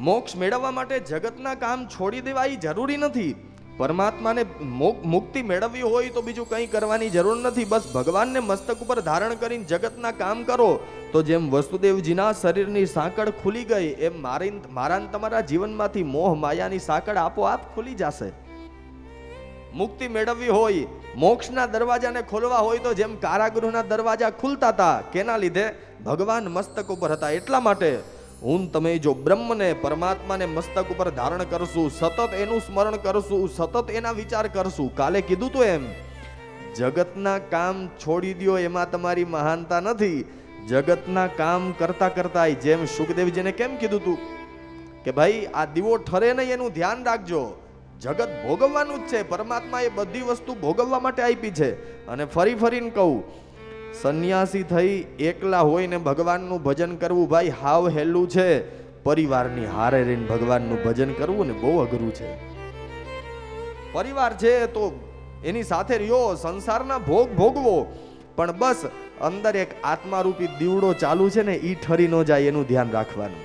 મોક્ષ મેળવવા માટે જગતના કામ છોડી દેવા એ જરૂરી નથી. પરમાત્માને મુક્તિ મેળવવી હોય તો બીજું કંઈ કરવાની જરૂર નથી. બસ ભગવાનને મસ્તક ઉપર ધારણ કરીને જગતના કામ કરો તો જેમ વસુદેવજીના શરીરની સાંકળ ખુલી ગઈ એમ મારા તમારા જીવનમાંથી મોહ માયાની સાંકળ આપોઆપ ખુલી જશે. મુક્તિ મેળવવી હોય, મોક્ષના દરવાજાને ખોલવા હોય તો જેમ કારાગૃહના દરવાજા ખુલતા હતા, કેના લીધે? ભગવાન મસ્તક ઉપર હતા. એટલા માટે હું તમે જો બ્રહ્મને પરમાત્માને મસ્તક ઉપર ધારણ કરશું, સતત એનું સ્મરણ કરશું, સતત એના વિચાર કરશું. કાલે કીધું તો એમ જગતના કામ છોડી દો એમાં તમારી મહાનતા નથી. જગતના કામ કરતા કરતા જેમ સુખદેવજીને કેમ કીધું તું કે ભાઈ આ દીવો ઠરે નહીં એનું ધ્યાન રાખજો. જગત ભોગવવાનું જ છે. પરમાત્મા એ બધી વસ્તુ ભોગવવા માટે આપી છે. અને ફરી ફરીને કહું, સંન્યાસી થઈ એકલા હોય ને ભગવાનનું ભજન કરવું ભાઈ હાવ હેલું છે. પરિવારની હારે રહીને ભગવાનનું ભજન કરવું ને બહુ અઘરું છે. પરિવાર છે તો એની સાથે રહ્યો, સંસારના ભોગ ભોગવો, પણ બસ અંદર એક આત્મારૂપી દીવડો ચાલુ છે ને ઈ ઠરી ન જાય એનું ધ્યાન રાખવાનું.